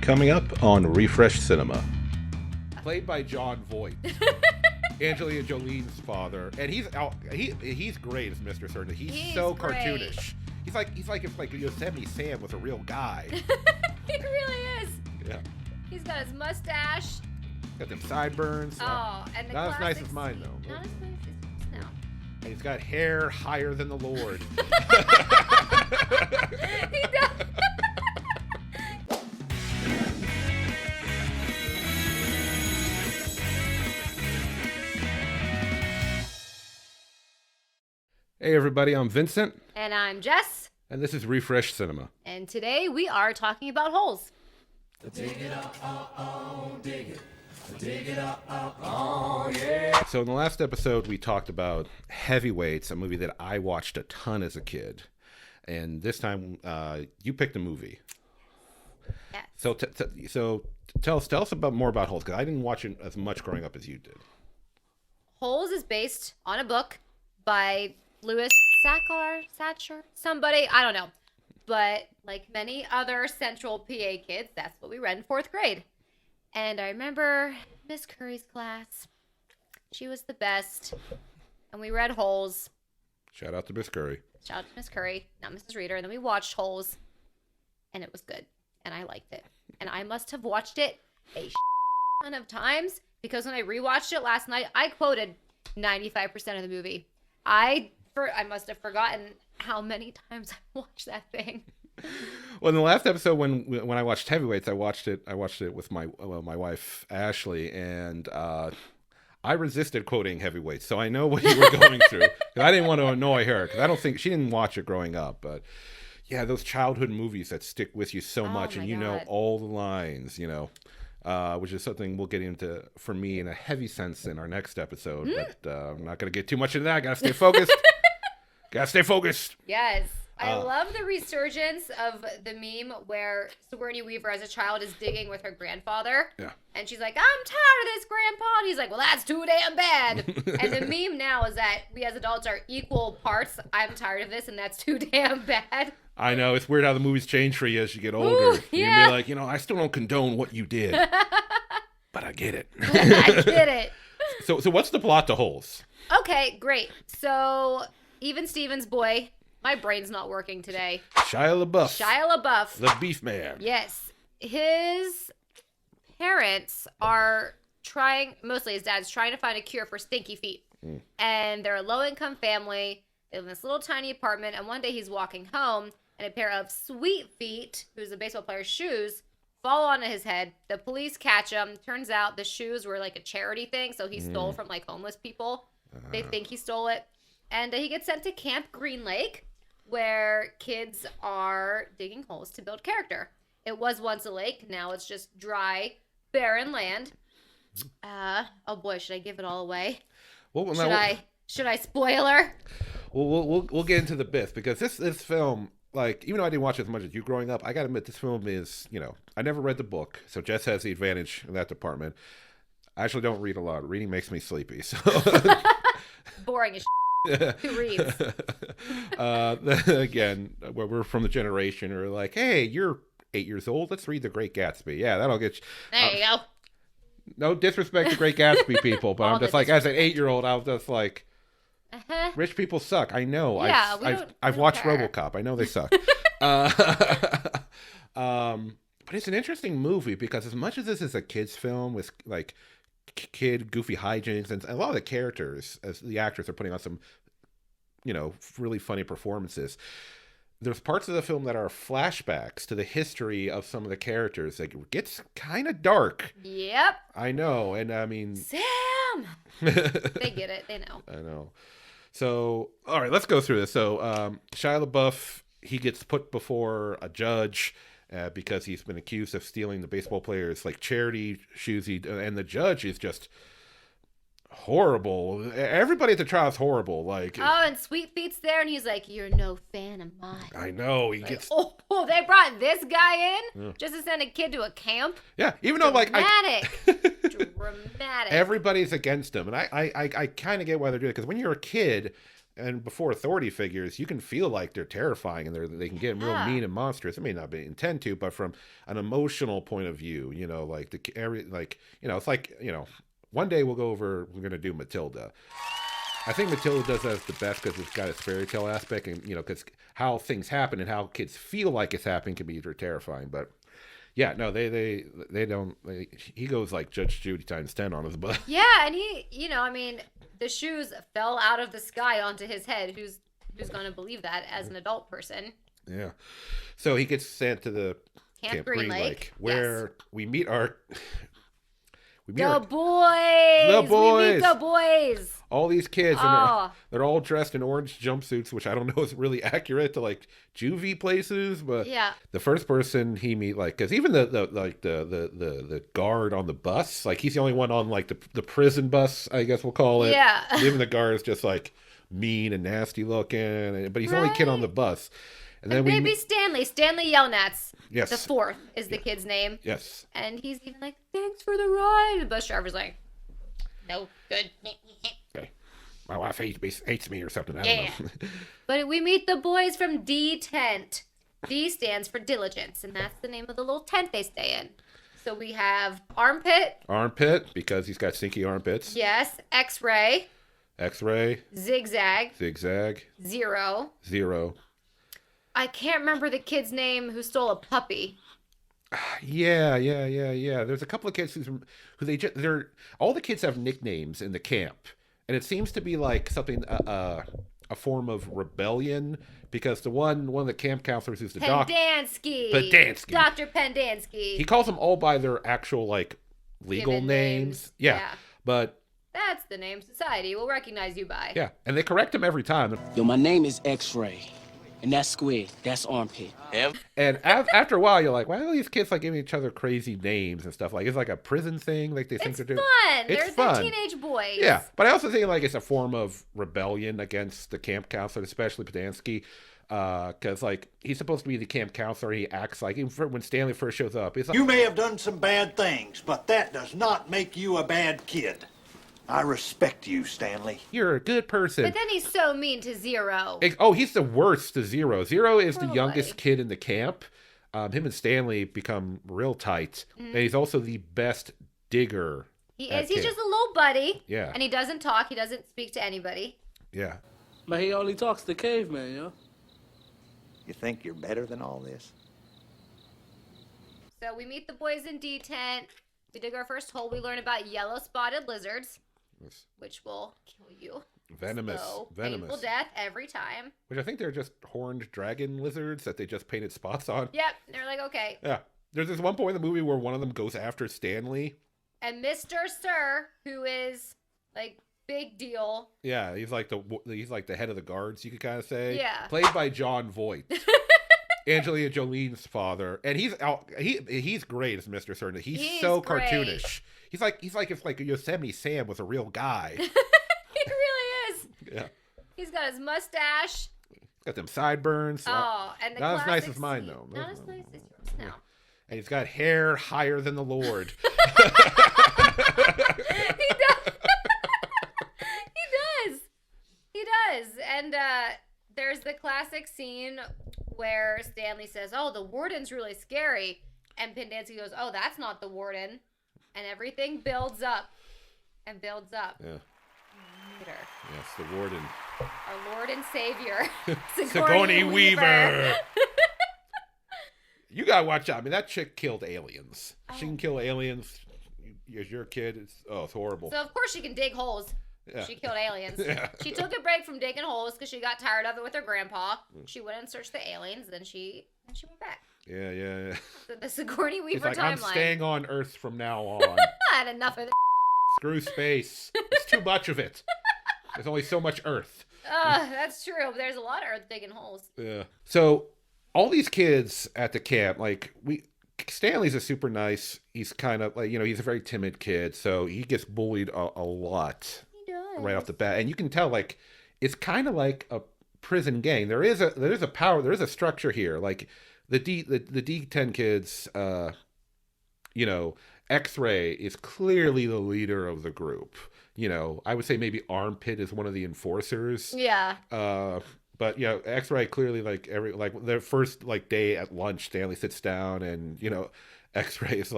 Coming up on Refresh Cinema. Played by John Voight, Angelina Jolie's father, and he's great as Mr. Certain. He's so great. Cartoonish. He's like if Yosemite Sam was a real guy. He really is. Yeah. He's got his mustache. Got them sideburns. Oh, and the not as nice classic as mine though. Not as nice as no. And he's got hair higher than the Lord. He does. Hey everybody, I'm Vincent. And I'm Jess. And this is Refresh Cinema. And today we are talking about holes. Dig it up, dig it. Dig it up, yeah. So in the last episode, we talked about Heavyweights, a movie that I watched a ton as a kid. And this time, you picked a movie. Yes. So tell us more about Holes, because I didn't watch it as much growing up as you did. Holes is based on a book by Louis Satcher, somebody, I don't know. But like many other Central PA kids, that's what we read in 4th grade. And I remember Miss Curry's class. She was the best. And we read Holes. Shout out to Miss Curry. Shout out to Miss Curry, not Mrs. Reader. And then we watched Holes. And it was good. And I liked it. And I must have watched it a ton of times. Because when I rewatched it last night, I quoted 95% of the movie. I must have forgotten how many times I watched that thing. Well, in the last episode, when I watched Heavyweights, I watched it with my wife Ashley, and I resisted quoting Heavyweights, so I know what you were going through. 'Cause I didn't want to annoy her, because I don't think she didn't watch it growing up. But yeah, those childhood movies that stick with you so much, and you know all the lines, which is something we'll get into for me in a heavy sense in our next episode. But I'm not going to get too much into that. I got to stay focused. Gotta stay focused. Yes. I love the resurgence of the meme where Sigourney Weaver as a child is digging with her grandfather. Yeah. And she's like, I'm tired of this, Grandpa. And he's like, well, that's too damn bad. And the meme now is that we as adults are equal parts. I'm tired of this, and that's too damn bad. I know. It's weird how the movies change for you as you get older. Ooh, yeah. You be like, I still don't condone what you did. But I get it. I get it. So what's the plot to Holes? Okay, great. So Even Stevens' boy, my brain's not working today. Shia LaBeouf. The beef man. Yes. His parents are trying, mostly his dad's trying to find a cure for stinky feet. And they're a low-income family. They live in this little tiny apartment. And one day he's walking home, and a pair of Sweet Feet, who's a baseball player's shoes, fall onto his head. The police catch him. Turns out the shoes were like a charity thing, so he stole from like homeless people. They think he stole it. And he gets sent to Camp Green Lake, where kids are digging holes to build character. It was once a lake. Now it's just dry, barren land. Oh boy, should I give it all away? Well, Should I spoiler? We'll get into the bits, because this film, like, even though I didn't watch it as much as you growing up, I gotta admit this film is, I never read the book, so Jess has the advantage in that department. I actually don't read a lot. Reading makes me sleepy. So Boring as Who reads? Again, we're from the generation who are like, hey, you're 8 years old. Let's read The Great Gatsby. Yeah, that'll get you. There you go. No disrespect to Great Gatsby people, but I'm just like, as an 8-year-old, I was just like, rich people suck. I know. Yeah, I've watched care. RoboCop. I know they suck. But it's an interesting movie, because as much as this is a kid's film with like kid goofy hijinks, and a lot of the characters, as the actors, are putting on some really funny performances, there's parts of the film that are flashbacks to the history of some of the characters. It gets kind of dark. Yep. I know. And I mean, Sam. They get it. They know. I know. So all right, let's go through this. So Shia LaBeouf, he gets put before a judge because he's been accused of stealing the baseball players' like charity shoes. And the judge is just horrible. Everybody at the trial is horrible. Like, and Sweet Feet's there, and he's like, "You're no fan of mine." I know. He like, gets. Oh, they brought this guy in just to send a kid to a camp. Yeah, even though dramatic. Everybody's against him, and I kind of get why they're doing it, because when you're a kid, and before authority figures, you can feel like they're terrifying and they can get real Yeah. mean and monstrous. It may not be intend to, but from an emotional point of view, like it's like, one day we're going to do Matilda. I think Matilda does that the best because it's got its fairy tale aspect, and because how things happen and how kids feel like it's happening can be either terrifying. But yeah, no, they don't. He goes like Judge Judy times 10 on his butt. Yeah, and he, the shoes fell out of the sky onto his head. Who's going to believe that as an adult person? Yeah, so he gets sent to the Camp Green Lake, where we meet our. The boys. We meet the boys. All these kids, and they're all dressed in orange jumpsuits, which I don't know is really accurate to like juvie places, but yeah. The first person he meet, like, because even the guard on the bus, like he's the only one on like the prison bus, I guess we'll call it. Yeah. Even the guard is just like mean and nasty looking, but he's the only kid on the bus. And then baby Stanley Yelnats. Yes. The fourth is the kid's name. Yes. And he's even like, thanks for the ride. The bus driver's like, no, good. Okay. My wife hates me or something. I don't know. But we meet the boys from D Tent. D stands for diligence, and that's the name of the little tent they stay in. So we have Armpit. Armpit, because he's got stinky armpits. Yes. X-ray. X-ray. Zigzag. Zero. I can't remember the kid's name who stole a puppy. Yeah. There's a couple of kids they're all the kids have nicknames in the camp, and it seems to be like something a form of rebellion because one of the camp counselors who's the doctor, Dr. Pendansky. He calls them all by their actual like legal names. Yeah, but that's the name society will recognize you by. Yeah, and they correct him every time. Yo, my name is X-Ray. And that's Squid. That's Armpit. And after a while, you're like, why are these kids like giving each other crazy names and stuff? Like, it's like a prison thing. Like they think they're doing. It's fun. They're teenage boys. Yeah, but I also think like it's a form of rebellion against the camp counselor, especially Podansky, because like he's supposed to be the camp counselor. He acts like even when Stanley first shows up, he's like, you may have done some bad things, but that does not make you a bad kid. I respect you, Stanley. You're a good person. But then he's so mean to Zero. He's the worst to Zero. Zero is the youngest kid in the camp. Him and Stanley become real tight. Mm-hmm. And he's also the best digger. He is. He's just a little buddy. Yeah. And he doesn't talk. He doesn't speak to anybody. Yeah. But he only talks to caveman, yo. You think you're better than all this? So we meet the boys in D-Tent. We dig our first hole. We learn about yellow-spotted lizards. Which will kill you. Venomous. Painful death every time. Which I think they're just horned dragon lizards that they just painted spots on. Yep. They're like, okay. Yeah. There's this one point in the movie where one of them goes after Stanley. And Mr. Sir, who is like big deal. Yeah, he's like the head of the guards, you could kind of say. Yeah. Played by John Voight. Angelina Jolie's father, and he's great as Mr. Sir. He's so great. Cartoonish. He's like if like Yosemite Sam was a real guy. He really is. Yeah. He's got his mustache. Got them sideburns. Oh, and the not as nice as scene. Mine though. Not as nice as yours. No. And he's got hair higher than the Lord. He does. He does. And there's the classic scene where Stanley says, "Oh, the warden's really scary," and Pendansky goes, "Oh, that's not the warden," and everything builds up and builds up. Yeah. Later. Yes, the warden. Our Lord and Savior, Sigourney Weaver. You gotta watch out. I mean, that chick killed aliens. She can kill aliens. As your kid, it's horrible. So of course she can dig holes. Yeah. She killed aliens. Yeah. She took a break from digging holes because she got tired of it with her grandpa. She went and searched the aliens. Then she went back. Yeah. The Sigourney Weaver He's like, timeline. I'm staying on Earth from now on. I had enough of it. Screw space. It's too much of it. There's only so much Earth. That's true. But there's a lot of Earth digging holes. Yeah. So all these kids at the camp, like Stanley's a super nice. He's kind of like, he's a very timid kid, so he gets bullied a lot. Right off the bat, and you can tell like it's kind of like a prison gang. There is a power, there is a structure here. Like the D10 kids, X-Ray is clearly the leader of the group. I would say maybe Armpit is one of the enforcers. Yeah. But X-Ray clearly their first day at lunch, Stanley sits down and X-Ray is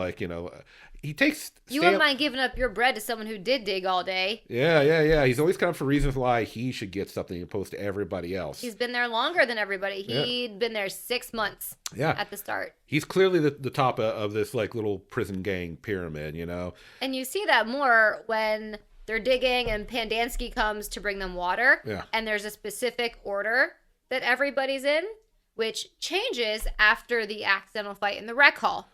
he takes. You wouldn't mind giving up your bread to someone who did dig all day. Yeah. He's always come up for reasons why he should get something opposed to everybody else. He's been there longer than everybody. He'd been there 6 months. Yeah. At the start. He's clearly the top of this little prison gang pyramid, And you see that more when they're digging and Pandansky comes to bring them water. Yeah. And there's a specific order that everybody's in, which changes after the accidental fight in the rec hall.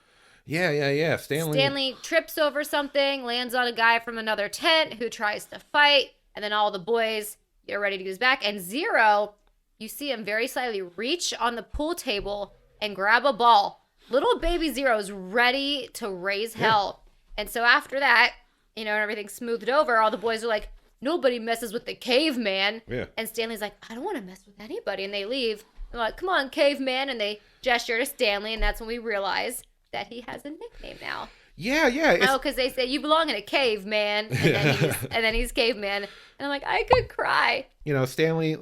Yeah. Stanley trips over something, lands on a guy from another tent who tries to fight, and then all the boys get ready to use back. And Zero, you see him very slightly reach on the pool table and grab a ball. Little baby Zero's ready to raise hell. And so after that, and everything's smoothed over, all the boys are like, nobody messes with the caveman. Yeah. And Stanley's like, I don't want to mess with anybody. And they leave. They're like, come on, caveman. And they gesture to Stanley, and that's when we realize that he has a nickname now. Yeah. Because they say, you belong in a cave, man. And then he's caveman. And I'm like, I could cry. Stanley,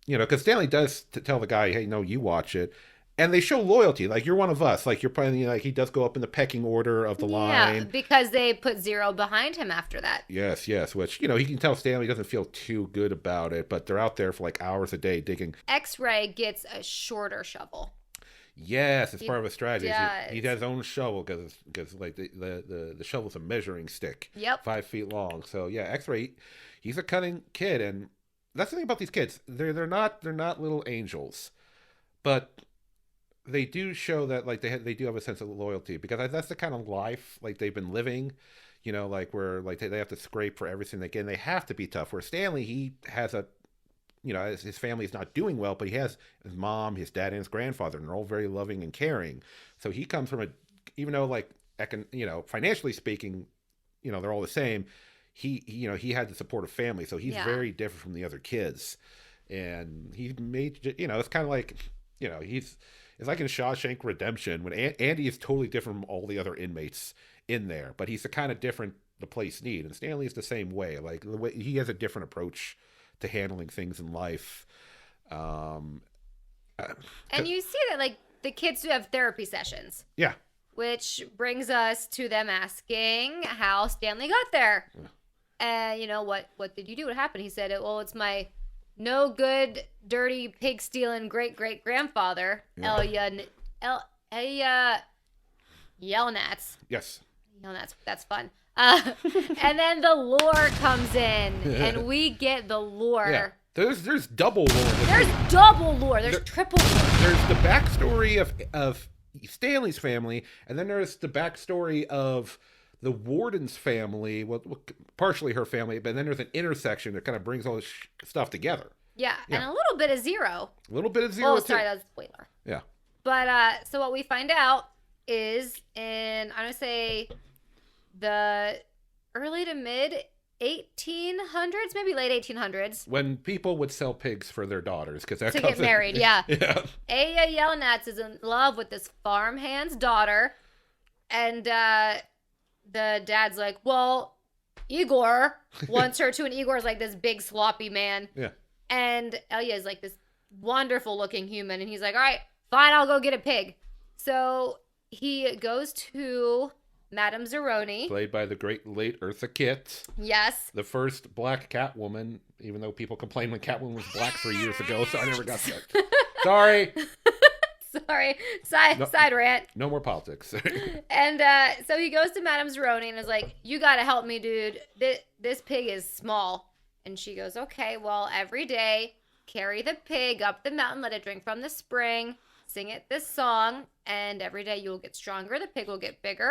because Stanley does tell the guy, hey, no, you watch it. And they show loyalty. You're one of us. You're probably, he does go up in the pecking order of the line. Yeah, because they put Zero behind him after that. Yes. Which, he can tell Stanley doesn't feel too good about it. But they're out there for hours a day digging. X-Ray gets a shorter shovel. Yes, it's part of a strategy. does. He has his own shovel because the shovel's a measuring stick. Yep. 5 feet long. So yeah, X-Ray, he's a cunning kid, and that's the thing about these kids. They're not little angels, but they do show that they do have a sense of loyalty because that's the kind of life they've been living. Where they have to scrape for everything they get. They have to be tough. Where Stanley, he has a his family's not doing well, but he has his mom, his dad, and his grandfather, and they're all very loving and caring. So he comes from even though financially speaking, they're all the same. He had the support of family, so he's very different from the other kids, and he made it's kind of it's like in Shawshank Redemption when Andy is totally different from all the other inmates in there, but he's the kind of different the place need, and Stanley is the same way. The way he has a different approach to handling things in life. And you see that the kids do have therapy sessions. Yeah. Which brings us to them asking how Stanley got there. And what did you do? What happened? He said, well, it's my no good, dirty, pig stealing great great grandfather, Yelnats. Yes. That's fun. And then the lore comes in, and we get the lore. Yeah. There's double lore. There's double lore. There's triple lore. There's the backstory of Stanley's family, and then there's the backstory of the warden's family, well, partially her family, but then there's an intersection that kind of brings all this stuff together. Yeah, and a little bit of Zero. A little bit of Zero, Oh, sorry, that's a spoiler. Yeah. But, so what we find out is I'm going to say the early to mid 1800s, maybe late 1800s. When people would sell pigs for their daughters. To get married, yeah. Yeah. Aya Yelnats is in love with this farmhand's daughter. And the dad's like, well, Igor wants her to. And Igor's this big sloppy man. Yeah. And Elia is this wonderful looking human. And he's like, all right, fine, I'll go get a pig. So he goes to Madame Zeroni. Played by the great late Eartha Kitt. Yes. The first black Catwoman, even though people complained when Catwoman was black 3 years ago, so I never got that. Sorry. Sorry. Side rant. No more politics. And so he goes to Madame Zeroni and is like, you got to help me, dude. This pig is small. And she goes, okay, well, every day, carry the pig up the mountain, let it drink from the spring, sing it this song, and every day you will get stronger, the pig will get bigger.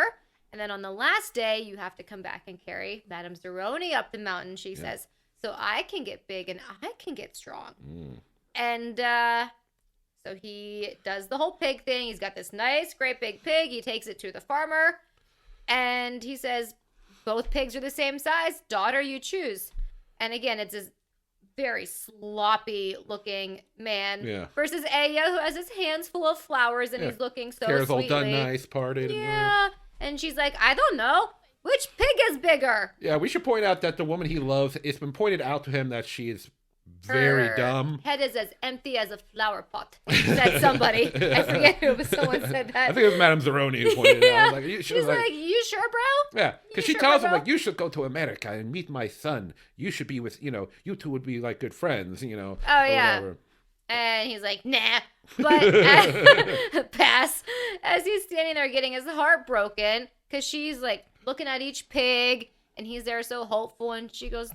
And then on the last day, you have to come back and carry Madame Zeroni up the mountain, she says, so I can get big and I can get strong. And so he does the whole pig thing. He's got this nice, great big pig. He takes it to the farmer, and he says, both pigs are the same size. Daughter, you choose. And again, it's this very sloppy looking man versus Aya, who has his hands full of flowers and he's looking so Hair's sweetly. all done nice, parted. Yeah. And she's like, I don't know. Which pig is bigger? Yeah, we should point out that the woman he loves, it's been pointed out to him that she is very Her dumb. head is as empty as a flower pot, said somebody. I forget who, but someone said that. I think it was Madame Zeroni who pointed it out. I was like, She's like, you sure, bro? yeah, because You she sure, tells him, bro? like, you should go to America and meet my son. You should be with, you two would be like good friends, Oh, or yeah. whatever. And he's like, nah. But pass. As he's standing there getting his heart broken, because she's like looking at each pig, and he's there so hopeful, and she goes,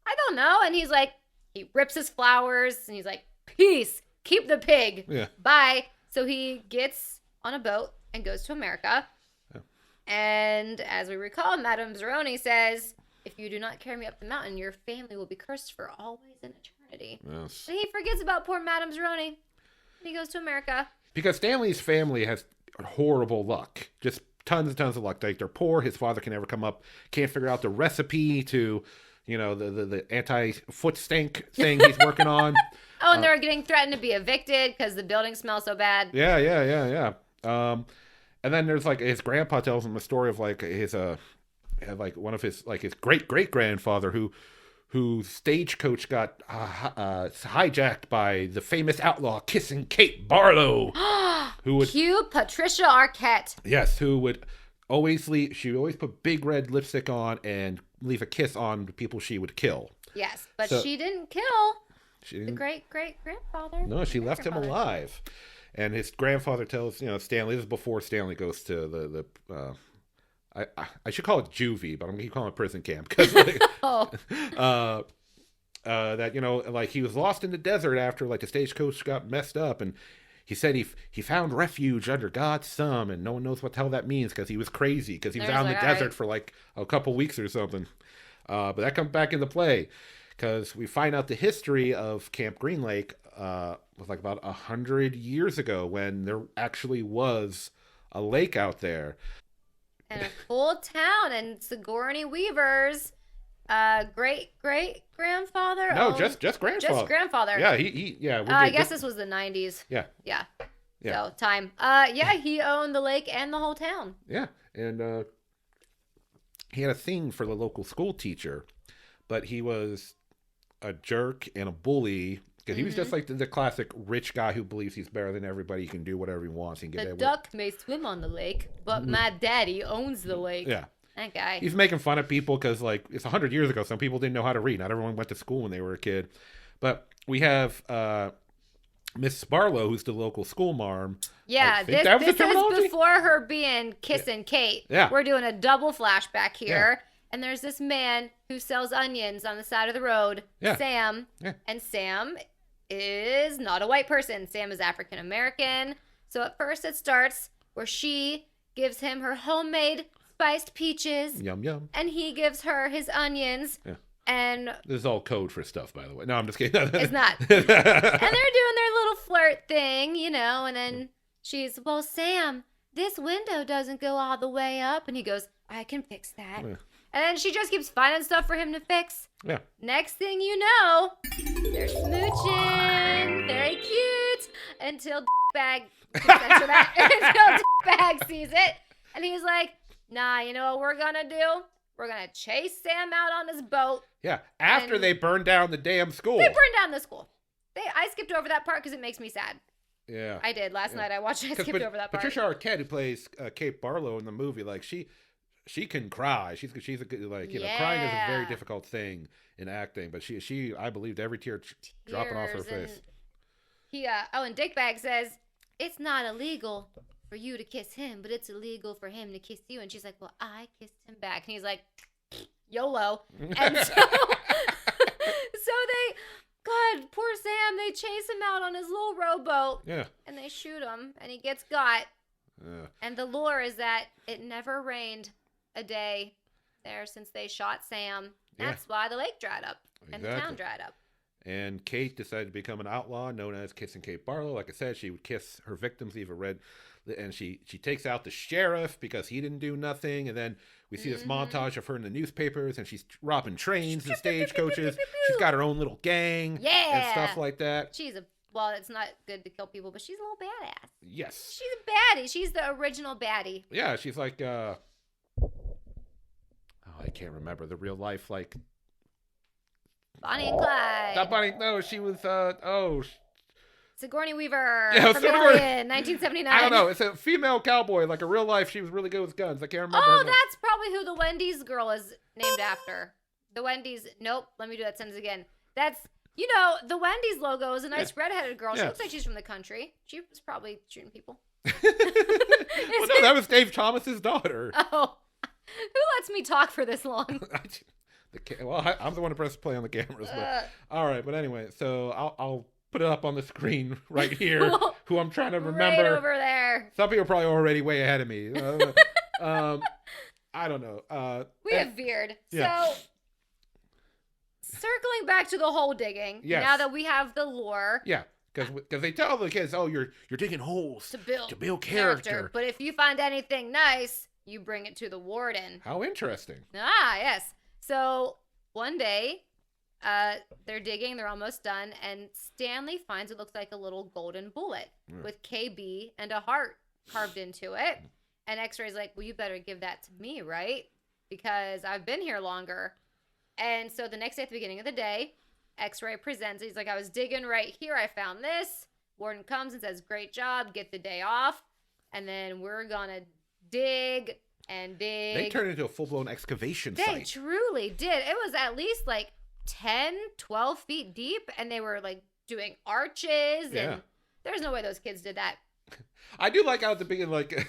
I don't know. And he's like, he rips his flowers, and he's like, peace, keep the pig. Yeah. Bye. So he gets on a boat and goes to America. Yeah. And as we recall, Madame Zeroni says, if you do not carry me up the mountain, your family will be cursed for always in eternity. Yes. And he forgets about poor Madame Zeroni. He goes to America. Because Stanley's family has horrible luck. Just tons and tons of luck. Like, they're poor. His father can never come up. Can't figure out the recipe to, the anti-foot stink thing he's working on. Oh, and they're getting threatened to be evicted because the building smells so bad. Yeah. And then there's like his grandpa tells him a story of like his one of his his great grandfather whose stagecoach got hijacked by the famous outlaw Kissing Kate Barlow, who would Cue Patricia Arquette. yes, who would always she would always put big red lipstick on and leave a kiss on the people she would kill. Yes, but So- she didn't kill She the didn't. great-great-grandfather. No, she left him Grandfather. alive. And his grandfather tells, Stanley, this is before Stanley goes to I should call it juvie, but I'm going to keep calling it prison camp. Because, Oh, that, he was lost in the desert after, the stagecoach got messed up. And he said he found refuge under God's thumb, and no one knows what the hell that means because he was crazy, because he was There's out in the all right. desert for, a couple weeks or something. But that comes back into play because we find out the history of Camp Green Lake was about 100 years ago, when there actually was a lake out there. and a full town, and Sigourney Weaver's great-great-grandfather. No, owned- just grandfather. Just grandfather. Yeah, yeah. I guess this was the 90s. Yeah, Yeah. Yeah. So, time. He owned the lake and the whole town. yeah, and he had a thing for the local school teacher, but he was a jerk and a bully. Because he was just like the classic rich guy who believes he's better than everybody. He can do whatever he wants. He can The get duck may swim on the lake, but my daddy owns the lake. Yeah. That guy. He's making fun of people because, it's 100 years ago. Some people didn't know how to read. Not everyone went to school when they were a kid. But we have Miss Barlow, who's the local school marm. Yeah, I think that was this the terminology? is before her being Kissing Kate. Yeah. We're doing a double flashback here. And there's this man who sells onions on the side of the road, Yeah. Sam. Yeah. And Sam is not a white person. Sam is African American. So at first it starts where she gives him her homemade spiced peaches, Yum, yum. and he gives her his onions. Yeah. And This is all code for stuff, by the way. No, I'm just kidding. it's not. And they're doing their little flirt thing, and then she's, well, Sam, this window doesn't go all the way up. And he goes, I can fix that. Yeah. And then she just keeps finding stuff for him to fix. Yeah. Next thing you know, they're smooching. Very cute. Until bag censor that. Until bag sees it. And he's like, nah, you know what we're gonna do? We're gonna chase Sam out on his boat. Yeah. After And- they burned down the damn school. They burned down the school. I skipped over that part because it makes me sad. Yeah. I did last night. I watched it. I 'Cause skipped over that part. Patricia Arquette, who plays Kate Barlow in the movie, she can cry. She's a good, crying is a very Yeah. difficult thing in acting, but she I believed every tear dropping off her Tears, face. And and Dickbag says it's not illegal for you to kiss him, but it's illegal for him to kiss you. And she's like, well, I kissed him back. And he's like, YOLO. And so, God, poor Sam, they chase him out on his little rowboat. Yeah. And they shoot him, and he gets got. Yeah. And the lore is that it never rained a day there since they shot Sam. Yeah. That's why the lake dried up and the town Exactly. dried up. And Kate decided to become an outlaw, known as Kissing Kate Barlow. Like I said, she would kiss her victims, leave a red, and she takes out the sheriff because he didn't do nothing. And then we see this montage of her in the newspapers, and she's robbing trains and stagecoaches. She's got her own little gang, and Yeah. stuff like that. Well, it's not good to kill people, but she's a little badass. Yes. She's a baddie. She's the original baddie. Yeah, she's like I can't remember the real life, like, Bonnie and Clyde. not Bonnie, no, she was, Sigourney Weaver. Yeah, from Sigourney- Alien, 1979. I don't know, it's a female cowboy, like a real life, she was really good with guns. I can't remember. Oh, her name. that's probably who the Wendy's girl is named after. The Wendy's. Nope. Let me do that sentence again. That's, the Wendy's logo is a nice redheaded girl. She Yeah. looks like she's from the country. She was probably shooting people. Well, no, that was Dave Thomas's daughter. Oh, who lets me talk for this long? I'm the one who pressed play on the cameras. But, all right, but anyway, so I'll put it up on the screen right here. Who I'm trying to remember. Right over there. Some people are probably already way ahead of me. I don't know. We have veered. Yeah. So, circling back to the hole digging. Yes. Now that we have the lore. Yeah, because they tell the kids, oh, you're digging holes To build character. But if you find anything nice, you bring it to the warden. How interesting. Ah, yes. So one day, they're digging, they're almost done, and Stanley finds it looks like a little golden bullet with KB and a heart carved into it. And X-Ray's like, well, you better give that to me, right? Because I've been here longer. And so the next day at the beginning of the day, X-Ray presents. He's like, I was digging right here. I found this. Warden comes and says, great job. Get the day off. And then we're going to dig and dig. They turned into a full-blown excavation They site. truly did. It was at least like 10, 12 feet deep. And they were like doing arches. Yeah. And there's no way those kids did that. I do like how at the beginning, like...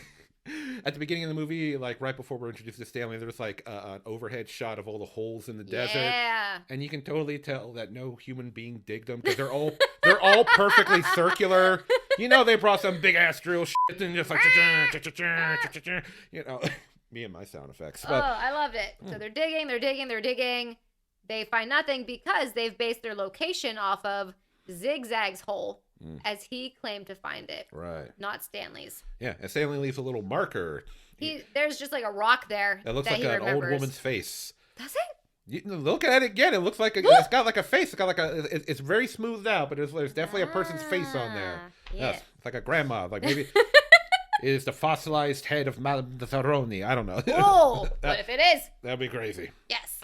At the beginning of the movie, like right before we're introduced to Stanley, there's like an overhead shot of all the holes in the desert, Yeah. and you can totally tell that no human being digged them because they're all perfectly circular. They brought some big ass drill shit and just like me and my sound effects. Oh, But I loved it. So they're digging, they're digging, they're digging. They find nothing because they've based their location off of Zigzag's hole, as he claimed to find it, right, not Stanley's. yeah, and Stanley leaves a little marker. There's just like a rock there That looks that like he an old remembers. woman's face. Does it? You look at it again. It looks like it's got like a face. It's got like it's very smoothed out, but there's definitely a person's face on there. Yeah. Yes, it's like a grandma. Like maybe it is the fossilized head of Madame de Theroni. I don't know. Oh, what if it is? That'd be crazy. Yes.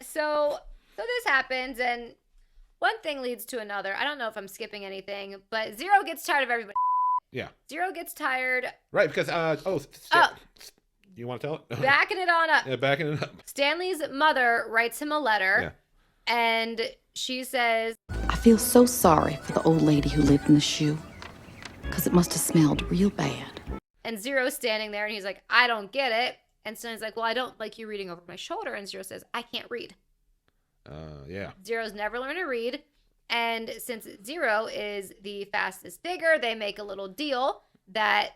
So this happens, and one thing leads to another. I don't know if I'm skipping anything, but Zero gets tired of everybody. Yeah. Zero gets tired. Right, because you want to tell it? Backing it on up. Yeah, backing it up. Stanley's mother writes him a letter, and she says, I feel so sorry for the old lady who lived in the shoe, because it must have smelled real bad. and Zero's standing there, and he's like, I don't get it. And Stanley's like, well, I don't like you reading over my shoulder. And Zero says, I can't read. Yeah. Zero's never learned to read. And since Zero is the fastest digger, they make a little deal that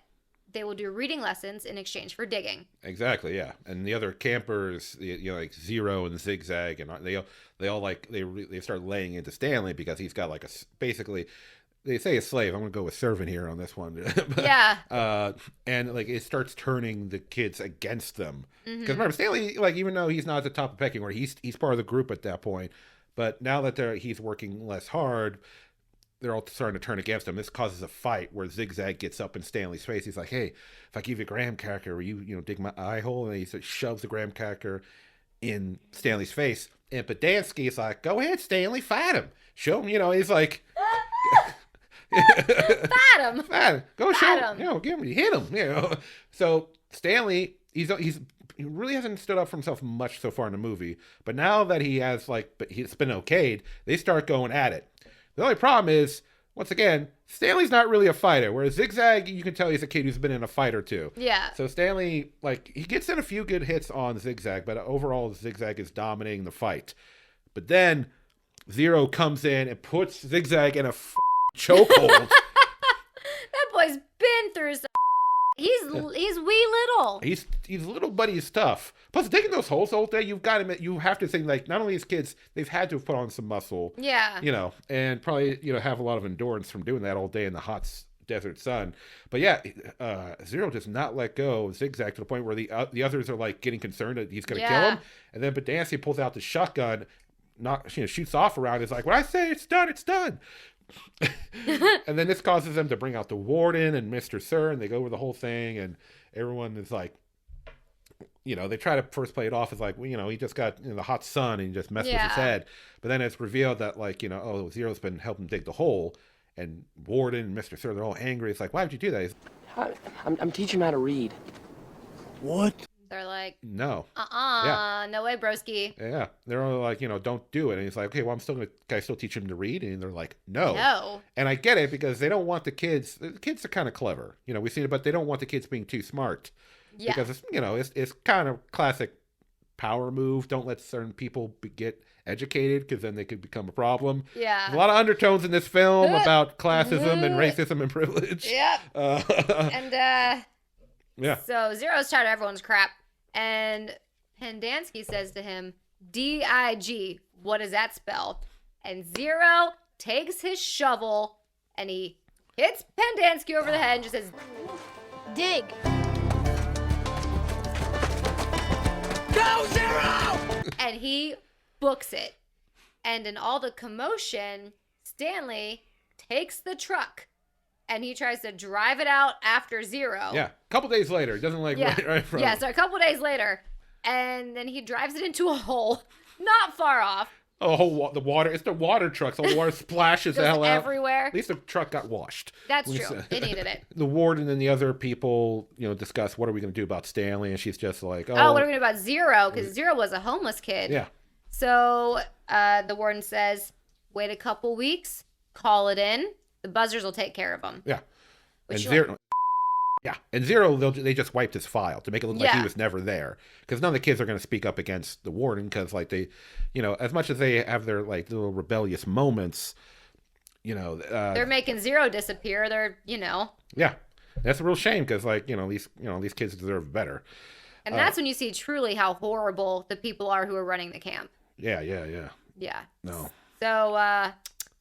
they will do reading lessons in exchange for digging. Exactly, yeah. And the other campers, like Zero and Zigzag, and they all like they start laying into Stanley because he's got like basically they say a slave. I'm gonna go with servant here on this one. But, Yeah. And like it starts turning the kids against them because remember Stanley, like even though he's not at the top of pecking order, he's part of the group at that point. But now that he's working less hard, they're all starting to turn against him. This causes a fight where Zigzag gets up in Stanley's face. He's like, "Hey, if I give you a graham cracker, will you dig my eye hole?" And he shoves the graham cracker in Stanley's face. And Podansky's like, "Go ahead, Stanley, fight him. Show him." He's like, Fight him. "Fight him. Go show Fight him. Give him, hit him." So Stanley, he really hasn't stood up for himself much so far in the movie. But now that he has he's been okayed, they start going at it. The only problem is, once again, Stanley's not really a fighter, whereas Zigzag, you can tell he's a kid who's been in a fight or two. Yeah. So Stanley, he gets in a few good hits on Zigzag, but overall Zigzag is dominating the fight. But then Zero comes in and puts Zigzag in a chokehold. That boy's been through some. He's wee little. He's little, but he's tough. Plus, digging those holes all day, you have to think not only these kids, they've had to have put on some muscle. Yeah. And probably have a lot of endurance from doing that all day in the hot desert sun. But yeah, Zero does not let go of Zigzag to the point where the others are getting concerned that he's going to kill him. And then Podansky pulls out the shotgun, shoots off around. It's like, when I say it's done, it's done. And then this causes them to bring out the warden and Mr. Sir, and they go over the whole thing, and everyone is like, they try to first play it off as like, well, he just got the hot sun and he just messed with his Yeah. head. But then it's revealed that like, oh, Zero's been helping dig the hole, and Warden and Mr. Sir, they're all angry. It's like, why would you do that? He's, I'm teaching him how to read. What? They're like, no. yeah. No way, broski. Yeah. They're all like, don't do it. And he's like, okay, well, can I still teach him to read? And they're like, no. No. And I get it, because they don't want the kids are kind of clever. We've seen it, but they don't want the kids being too smart. Yeah. Because it's kind of classic power move. Don't let certain people get educated, because then they could become a problem. Yeah. There's a lot of undertones in this film about classism and racism and privilege. Yep. And Yeah. so Zero's tired of everyone's crap, and Pendansky says to him, D-I-G, what does that spell? And Zero takes his shovel and he hits Pendansky over the head and just says, dig. Go, Zero! And he books it. And in all the commotion, Stanley takes the truck and he tries to drive it out after Zero. Yeah. A couple days later. It doesn't like Yeah. right from. Yeah, so a couple days later. And then he drives it into a hole not far off. Oh, the water. It's the water truck. So the water splashes the Goes hell out. everywhere. At least the truck got washed. That's We true. said- It needed it. The warden and the other people, discuss what are we going to do about Stanley, and she's just like, Oh, what are we going to do about Zero? Because Zero was a homeless kid. Yeah. So the warden says, wait a couple weeks, call it in. The buzzers will take care of him. Yeah. Which And you Zero. Yeah, and Zero, they just wiped his file to make it look like he Yeah. was never there, because none of the kids are going to speak up against the warden, because like they, as much as they have their like little rebellious moments, They're making Zero disappear. They're, yeah, that's a real shame, because like these kids deserve better. And that's when you see truly how horrible the people are who are running the camp. Yeah. Yeah. No. So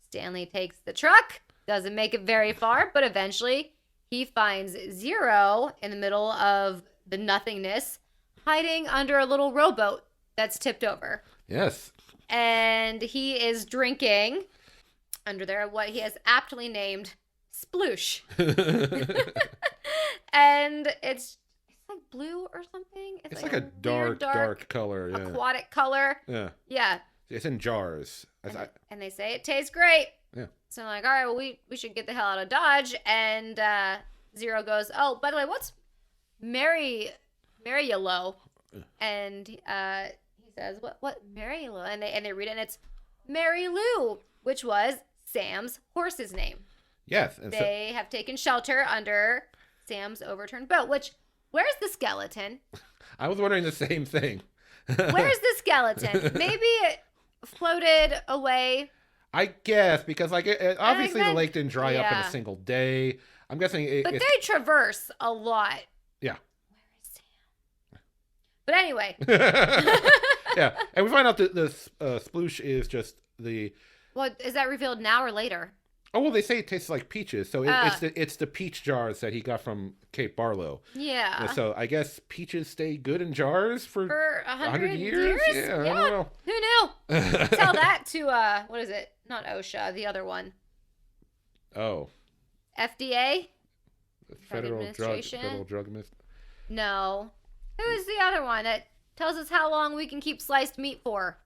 Stanley takes the truck, doesn't make it very far, but eventually he finds Zero in the middle of the nothingness, hiding under a little rowboat that's tipped over. Yes. And he is drinking under there what he has aptly named Sploosh. And it's like blue or something. It's like a weird, dark color. Yeah. aquatic color. Yeah. Yeah. It's in jars. And they say it tastes great. Yeah. So I'm like, all right, well, we should get the hell out of Dodge. And Zero goes, oh, by the way, what's Mary Yellow? And he says, what Mary Yellow? And they read it, and it's Mary Lou, which was Sam's horse's name. Yes. And They have taken shelter under Sam's overturned boat, which, where's the skeleton? I was wondering the same thing. Where's the skeleton? Maybe it floated away. I guess, because like obviously the then- lake didn't dry up in yeah. a single day. I'm guessing But it's they traverse a lot. yeah. But anyway, Yeah, and we find out that the sploosh is just the. well, is that revealed now or later? Oh well, they say it tastes like peaches, so it's the peach jars that he got from Kate Barlow. Yeah. So I guess peaches stay good in jars for 100 years. Yeah, I don't know. Who knew? Tell that to what is it? Not OSHA, the other one. Oh, FDA? Federal Administration? Drug Administration. No. Who is the other one that tells us how long we can keep sliced meat for?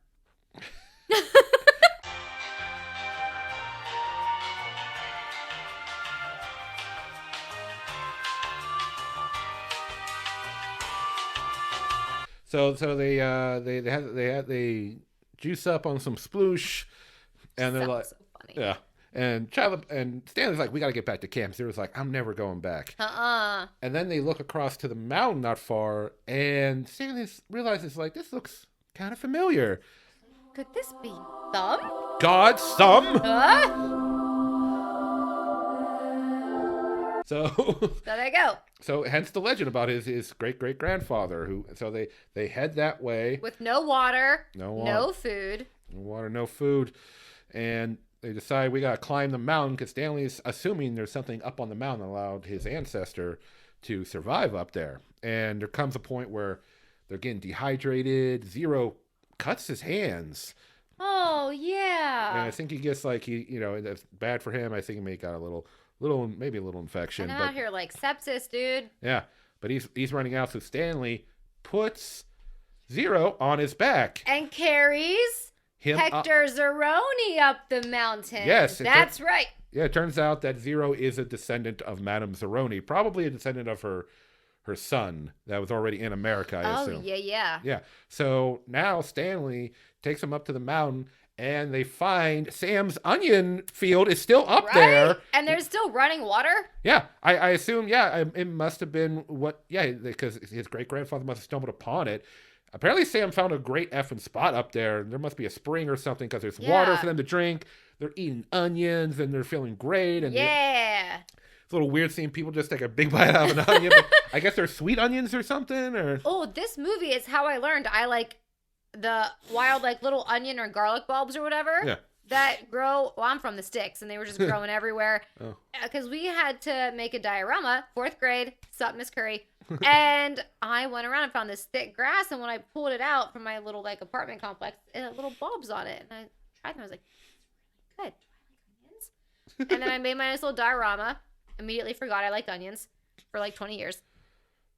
So they juice up on some sploosh, and they're That like, was so funny. yeah. And Stanley's like, we got to get back to camp. Zero's like, I'm never going back. And then they look across to the mountain not far, and Stanley realizes like, this looks kind of familiar. Could this be Thumb? God's thumb. So So there you go. So hence the legend about his great grandfather. They head that way. With no water, No no food. No water, no food, and they decide we gotta climb the mountain because Stanley's assuming there's something up on the mountain that allowed his ancestor to survive up there. And there comes a point where they're getting dehydrated. Zero cuts his hands, Oh, yeah. and I think he gets like that's bad for him. I think he may got a little maybe a little infection. And But out here like sepsis, dude. yeah, but he's running out. So Stanley puts Zero on his back. And carries Him Hector Zeroni up the mountain. Yes, That's right. Yeah, it turns out that Zero is a descendant of Madame Zeroni, probably a descendant of her son that was already in America, I assume. Yeah. Yeah. So now Stanley takes him up to the mountain, and they find Sam's onion field is still up there. And there's still running water? Yeah. I assume, it must have been because his great-grandfather must have stumbled upon it. Apparently Sam found a great effing spot up there. There must be a spring or something because there's water for them to drink. They're eating onions, and they're feeling great. And it's a little weird seeing people just take a big bite out of an onion. But I guess they're sweet onions or something. Or this movie is how I learned I like the wild little onion or garlic bulbs or whatever that grow. Well, I'm from the sticks, and they were just growing everywhere because we had to make a diorama, 4th grade. Sup, Miss Curry. And I went around and found this thick grass, and when I pulled it out from my little apartment complex, it had little bulbs on it, and I tried them. I was like, good. And then I made my nice little diorama. Immediately forgot I liked onions for 20 years.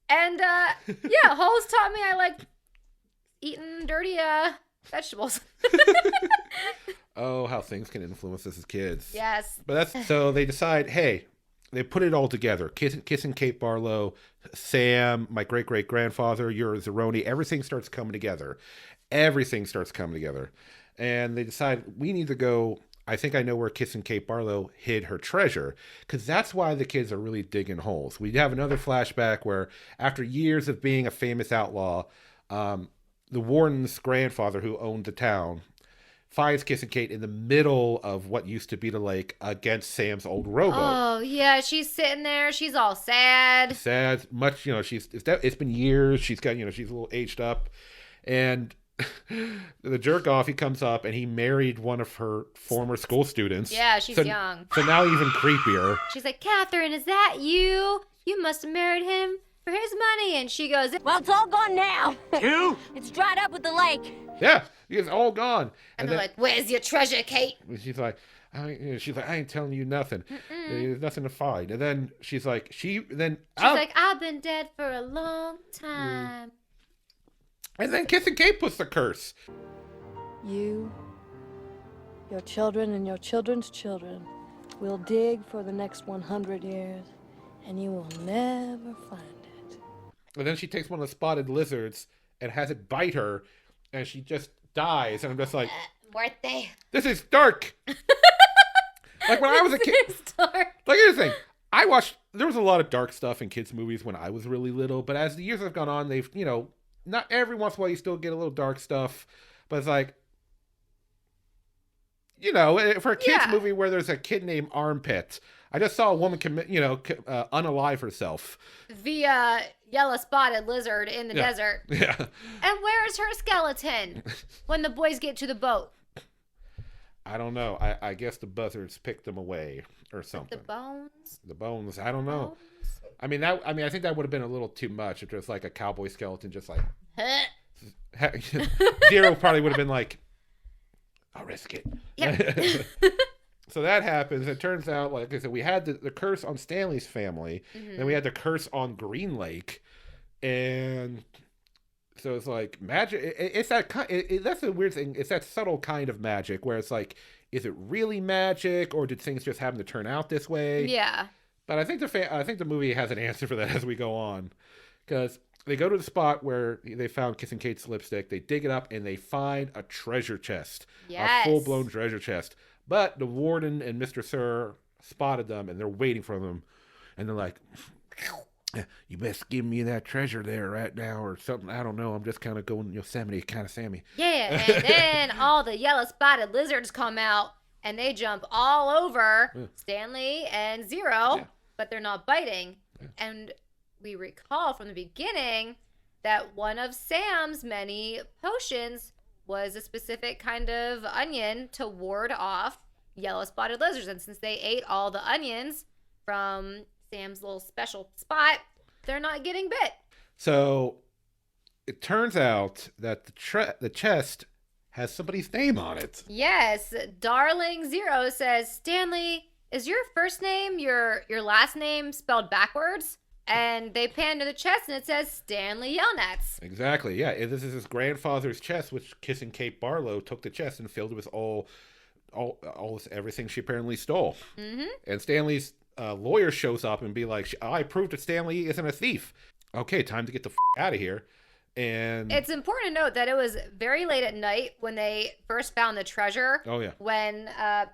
And Holes taught me I like eating dirty vegetables. oh, how things can influence us as kids. Yes. But so they decide, hey, they put it all together. Kissing Kate Barlow, Sam, my great-great-grandfather, you're Zeroni. Everything starts coming together. And they decide, we need to go. I think I know where Kissing Kate Barlow hid her treasure, because that's why the kids are really digging holes. We have another flashback where, after years of being a famous outlaw, the warden's grandfather, who owned the town, finds Kissing Kate in the middle of what used to be the lake against Sam's old rowboat. Oh yeah, she's sitting there. She's all sad. Much, it's been years. She's got, she's a little aged up, and the jerk off, he comes up and he married one of her former school students. Yeah, she's young. So now even creepier. She's like, Catherine, is that you? You must have married him for his money. And she goes, well, it's all gone now. You? It's dried up with the lake. Yeah, it's all gone. And they're like, where's your treasure, Kate? She's like, I ain't telling you nothing. There's nothing to find. And then she's like, I've been dead for a long time. And then Kissing Kate puts the curse. You, your children, and your children's children will dig for the next 100 years, and you will never find it. And then she takes one of the spotted lizards and has it bite her, and she just dies. And I'm just like, weren't they? This is dark. Like when I was a kid. Dark. Like, here's the thing. There was a lot of dark stuff in kids' movies when I was really little, but as the years have gone on, they've, not every once in a while you still get a little dark stuff, but it's like, for a kid's movie where there's a kid named Armpit, I just saw a woman commit, unalive herself via yellow spotted lizard in the desert. Yeah. And where's her skeleton when the boys get to the boat? I don't know. I guess the buzzards picked them away or something. The bones. I don't know. I think that would have been a little too much if there's like a cowboy skeleton just like Zero probably would have been like, I'll risk it. Yep. So that happens. It turns out, like I said, we had the curse on Stanley's family, then we had the curse on Green Lake, and so it's like magic. It's that that's the weird thing. It's that subtle kind of magic where it's like, is it really magic, or did things just happen to turn out this way? Yeah. But I think the movie has an answer for that as we go on, because they go to the spot where they found Kissing Kate's lipstick. They dig it up and they find a treasure chest, a full-blown treasure chest. But the warden and Mr. Sir spotted them and they're waiting for them, and they're like, "You best give me that treasure there right now, or something. I don't know. I'm just kind of going Yosemite kind of Sammy." Yeah, and then all the yellow spotted lizards come out and they jump all over Stanley and Zero. But they're not biting. And we recall from the beginning that one of Sam's many potions was a specific kind of onion to ward off yellow spotted lizards. And since they ate all the onions from Sam's little special spot, they're not getting bit. So it turns out that the chest has somebody's name on it. Yes. Darling Zero says, Stanley, is your first name your last name spelled backwards? And they pan to the chest, and it says Stanley Yelnats. Exactly. Yeah. This is his grandfather's chest, which Kissing Kate Barlow took the chest and filled it with all everything she apparently stole. Mm-hmm. And Stanley's lawyer shows up and be like, I proved that Stanley isn't a thief. Okay, time to get the out of here. And it's important to note that it was very late at night when they first found the treasure. Oh, yeah. When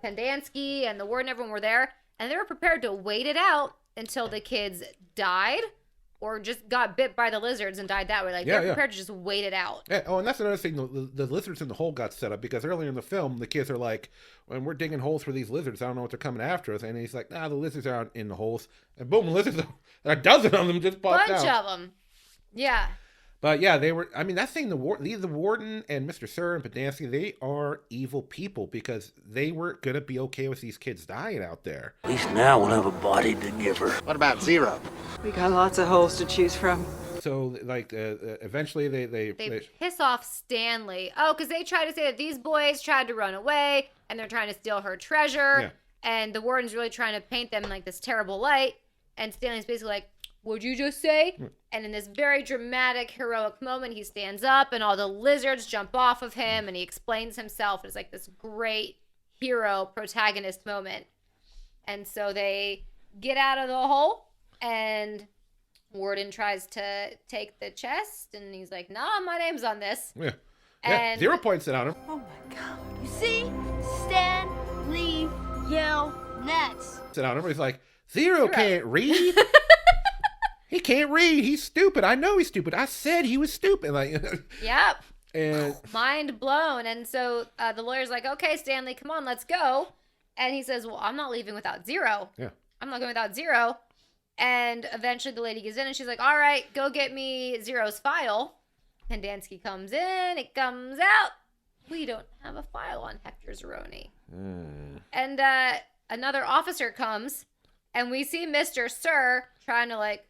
Pendanski and the warden, everyone were there, and they were prepared to wait it out until the kids died or just got bit by the lizards and died that way. Like, they're prepared to just wait it out. Yeah. Oh, and that's another thing. The lizards in the hole got set up because earlier in the film, the kids are like, when we're digging holes for these lizards, I don't know what they're coming after us. And he's like, nah, the lizards aren't in the holes. And boom, lizards, a dozen of them just popped out. Bunch of them. Yeah. But yeah, they were, I mean, that thing, the warden and Mr. Sir and Pendanski, they are evil people because they weren't going to be okay with these kids dying out there. At least now we'll have a body to give her. What about Zero? We got lots of holes to choose from. So, like, eventually they piss off Stanley. Oh, because they try to say that these boys tried to run away and they're trying to steal her treasure. Yeah. And the warden's really trying to paint them in, like, this terrible light. And Stanley's basically like, what'd you just say? And in this very dramatic, heroic moment, he stands up and all the lizards jump off of him and he explains himself. It's like this great hero protagonist moment. And so they get out of the hole and Warden tries to take the chest and he's like, nah, my name's on this. Yeah. And 0 points it on him. Oh my God. You see? Stand, leave, yell, nets. Sit on him. He's like, Zero can't read. He can't read. He's stupid. I know he's stupid. I said he was stupid. Like, yep. And mind blown. And so the lawyer's like, okay, Stanley, come on, let's go. And he says, well, I'm not leaving without Zero. Yeah. I'm not going without Zero. And eventually the lady gets in and she's like, all right, go get me Zero's file. Pendanski comes in. It comes out. We don't have a file on Hector Zeroni. And another officer comes and we see Mr. Sir trying to, like,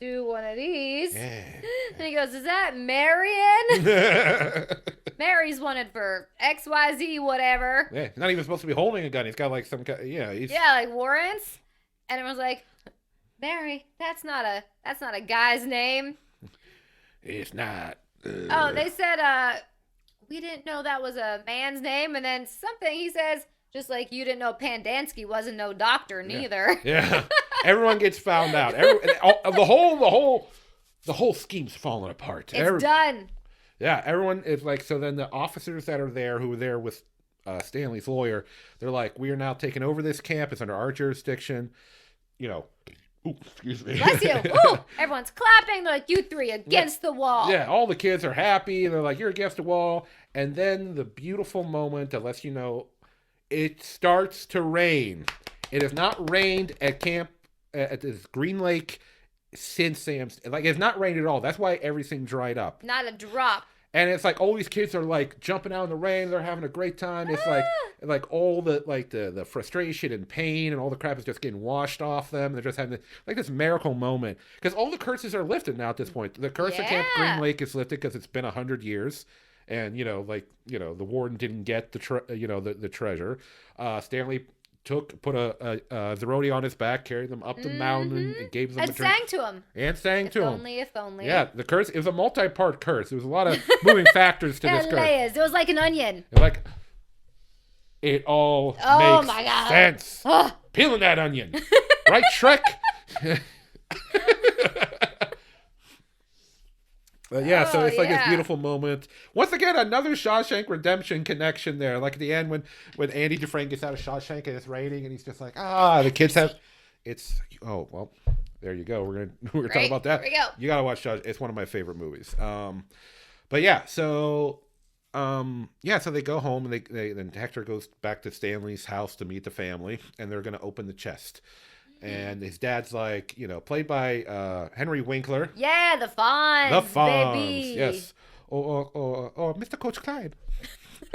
do one of these. Yeah. And he goes, is that Marion? Mary's wanted for XYZ whatever. Yeah, he's not even supposed to be holding a gun. He's got like some kind, like warrants. And everyone's like, Mary, that's not a guy's name. It's not. Oh, they said we didn't know that was a man's name, and then something he says, just like you didn't know Pendanski wasn't no doctor neither. Yeah. Everyone gets found out. The whole scheme's falling apart. It's done. Yeah, everyone is like, so then the officers that are there, who were there with Stanley's lawyer, they're like, we are now taking over this camp. It's under our jurisdiction. Ooh, excuse me. Bless you. Ooh, everyone's clapping. They're like, you three against the wall. Yeah, all the kids are happy. They're like, you're against the wall. And then the beautiful moment that lets you know it starts to rain. It has not rained at camp at this Green Lake since Sam's. Like, it's not rained at all. That's why everything dried up. Not a drop. And it's like all these kids are like jumping out in the rain. They're having a great time. It's like all the frustration and pain and all the crap is just getting washed off them. They're just having this miracle moment because all the curses are lifted now at this point. The curse of Camp Green Lake is lifted because it's been 100 years, and the warden didn't get the treasure. Stanley put a Zeroni on his back, carried them up the mountain, and gave them a drink. Sang to him. And sang to him. If only. Yeah, the curse, it was a multi-part curse. There was a lot of moving factors to this curse. Layers. It was like an onion. It all makes my God. sense. Peeling that onion. Right, Shrek? But yeah, so it's like this beautiful moment. Once again, another Shawshank Redemption connection there. Like at the end when Andy Dufresne gets out of Shawshank and it's raining and he's just like, the kids have there you go. We're gonna talk about that. There we go. You gotta watch Shawshank. It's one of my favorite movies. But yeah, so they go home and then Hector goes back to Stanley's house to meet the family and they're gonna open the chest. And his dad's like, played by Henry Winkler. Yeah, the Fonz, baby. Yes. Or Mr. Coach Klein. What's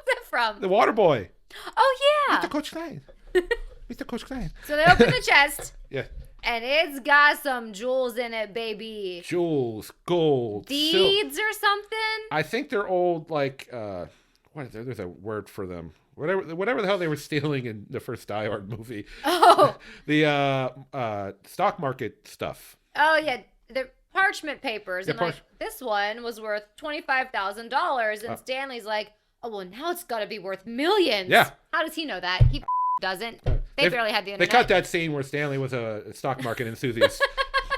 that from? The Water Boy. Oh, yeah. Mr. Coach Klein. Mr. Coach Klein. So they open the chest. Yeah. And it's got some jewels in it, baby. Jewels, gold, deeds or something? I think they're old, there's a word for them. Whatever the hell they were stealing in the first Die Hard movie. Oh. The stock market stuff. Oh yeah, the parchment papers. Yeah, And like this one was worth $25,000, and Stanley's like, oh well, now it's got to be worth millions. Yeah. How does he know that? He doesn't. They barely had the internet. They cut that scene where Stanley was a stock market enthusiast.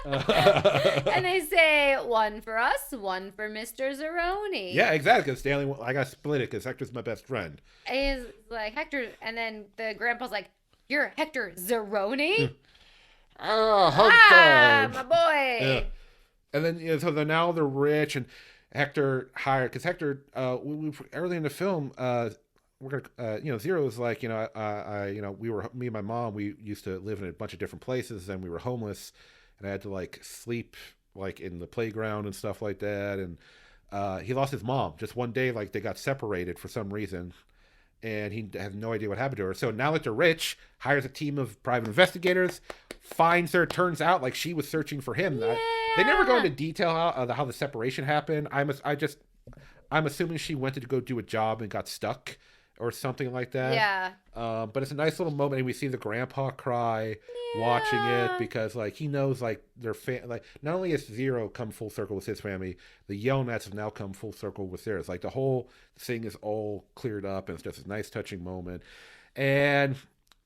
And they say, one for us, one for Mr. Zeroni. Yeah, exactly. Because Stanley, I got to split it because Hector's my best friend. And he's like, Hector, and then the grandpa's like, you're Hector Zeroni? Oh, my boy. Yeah. And then, so now they're rich, and Hector hired, because Hector, early in the film, we're gonna, Zero was like, me and my mom, we used to live in a bunch of different places, and we were homeless, and I had to like sleep like in the playground and stuff like that, and he lost his mom just one day, like they got separated for some reason, and he has no idea what happened to her. So now that they're rich, hires a team of private investigators, finds her. Turns out like she was searching for him. Yeah. They never go into detail how the separation happened. I'm assuming she went to go do a job and got stuck or something like that. Yeah. But it's a nice little moment, and we see the grandpa cry watching it, because like he knows like their like not only has Zero come full circle with his family, the Yelnats have now come full circle with theirs. Like the whole thing is all cleared up, and it's just a nice touching moment. And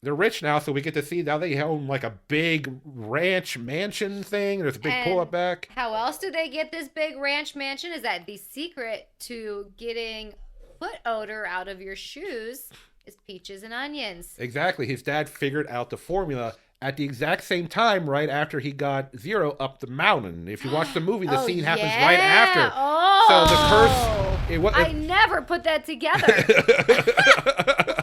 they're rich now, so we get to see now they own like a big ranch mansion thing. There's a big pull-up back. How else did they get this big ranch mansion? Is that the secret to getting foot odor out of your shoes is peaches and onions. Exactly. His dad figured out the formula at the exact same time, right after he got Zero up the mountain. If you watch the movie, the scene happens right after. Oh. So the curse... I never put that together.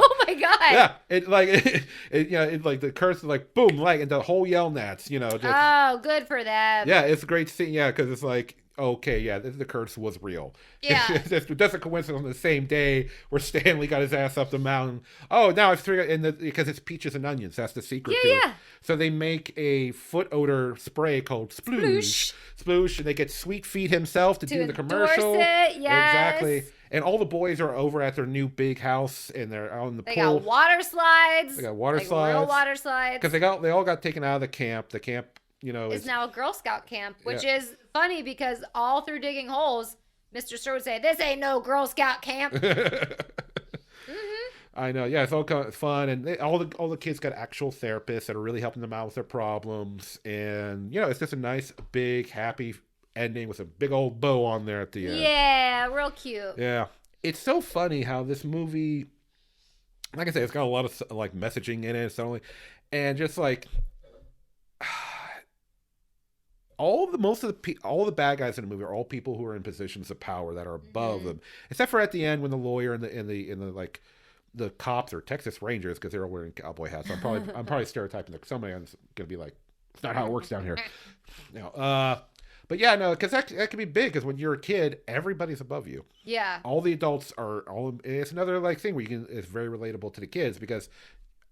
Oh my god. Yeah, it like the curse is like boom, like and the whole Yelnats, just. Oh, good for them. Yeah, it's a great scene. Yeah, because it's like, okay, yeah, the curse was real. Yeah. It's just a coincidence on the same day where Stanley got his ass up the mountain. Oh, now I've figured, because it's peaches and onions. That's the secret to it. So they make a foot odor spray called Sploosh. Sploosh, and they get Sweet Feet himself to do the commercial. Yes. Exactly. And all the boys are over at their new big house, and they're out in the pool. They got water slides. They got water slides. Real water slides. Because they all got taken out of the camp. The camp, is now a Girl Scout camp, which is funny because all through digging holes, Mr. Sir would say, "This ain't no Girl Scout camp." I know. Yeah, it's all kind of fun, and all the kids got actual therapists that are really helping them out with their problems, and it's just a nice, big, happy ending with a big old bow on there at the end. Yeah, real cute. Yeah, it's so funny how this movie, like I said, it's got a lot of like messaging in it, and just like all the bad guys in the movie are all people who are in positions of power that are above them, except for at the end when the lawyer and the like the cops or Texas Rangers, because they're all wearing cowboy hats. So I'm probably stereotyping that somebody's gonna be like, it's not how it works down here. But yeah, no, because that can be big. Because when you're a kid, everybody's above you. Yeah. All the adults are all. It's another like thing where it's very relatable to the kids, because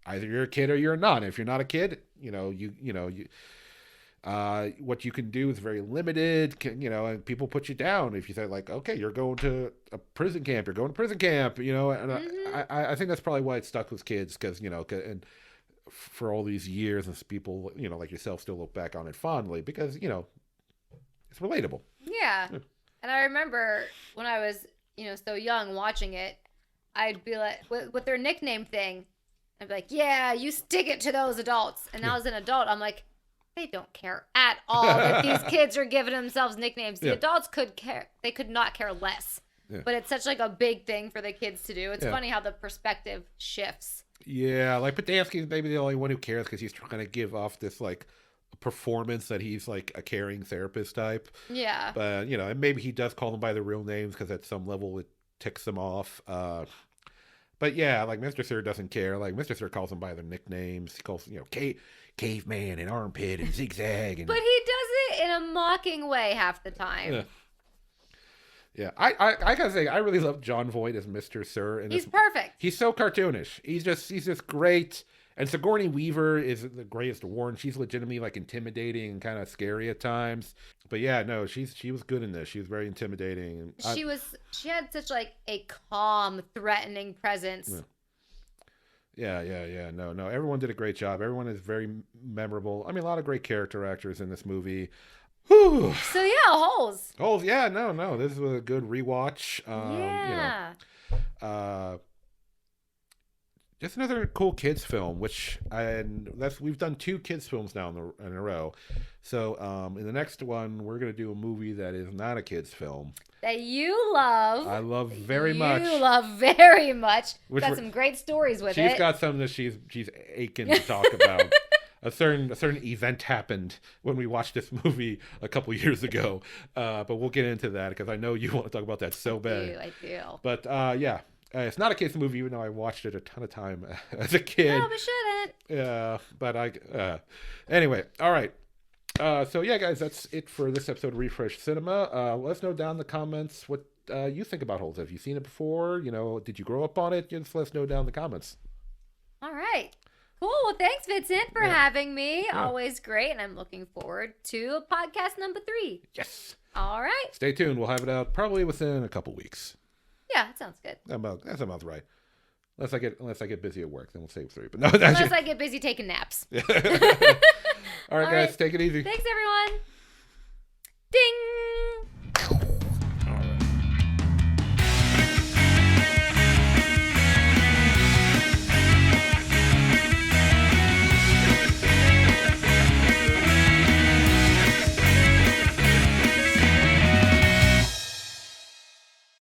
either you're a kid or you're not. If you're not a kid, what you can do is very limited. And people put you down if you say like, okay, you're going to a prison camp. You're going to prison camp. And I think that's probably why it stuck with kids, because and for all these years, and people like yourself still look back on it fondly because it's relatable. Yeah. And I remember when I was, so young watching it, I'd be like, with their nickname thing, I'd be like, yeah, you stick it to those adults. And now as an adult, I'm like, they don't care at all that these kids are giving themselves nicknames. The adults could care. They could not care less. Yeah. But it's such like a big thing for the kids to do. It's funny how the perspective shifts. Yeah, like Podansky's maybe the only one who cares because he's trying to give off this like performance that he's like a caring therapist type. Yeah. But and maybe he does call them by their real names because at some level it ticks them off. But yeah, like Mr. Sir doesn't care. Like Mr. Sir calls them by their nicknames. He calls caveman and armpit and zigzag. And... But he does it in a mocking way half the time. Yeah. I gotta say, I really love John Voight as Mr. Sir. He's perfect. He's so cartoonish. He's just great. And Sigourney Weaver is the greatest Warren. She's legitimately like intimidating and kind of scary at times. But yeah, no, she was good in this. She was very intimidating. She had such like a calm, threatening presence. Yeah. No. Everyone did a great job. Everyone is very memorable. I mean, a lot of great character actors in this movie. Whew. So yeah, Holes. Holes, yeah, no. This was a good rewatch. Yeah. Just another cool kids film, we've done 2 kids films now in a row. So in the next one, we're gonna do a movie that is not a kids film. That you love. I love very much. You love very much. Which got some great stories with it. She's got something that she's aching to talk about. A certain event happened when we watched this movie a couple years ago, but we'll get into that because I know you want to talk about that so bad. I do. But yeah, it's not a kids movie, even though I watched it a ton of time as a kid. No, but shouldn't. Yeah, but anyway, all right. So yeah, guys, that's it for this episode of Refresh Cinema. Let us know down in the comments what you think about Holes. Have you seen it before? Did you grow up on it? Just let us know down in the comments. All right. Cool. Well, thanks, Vincent, for having me. Yeah. Always great. And I'm looking forward to podcast number 3. Yes. All right. Stay tuned. We'll have it out probably within a couple weeks. Yeah, that sounds good. That's about right. Unless I get busy at work, then we'll save 3. But no, unless I get busy taking naps. All right, guys, take it easy. Thanks, everyone. Ding.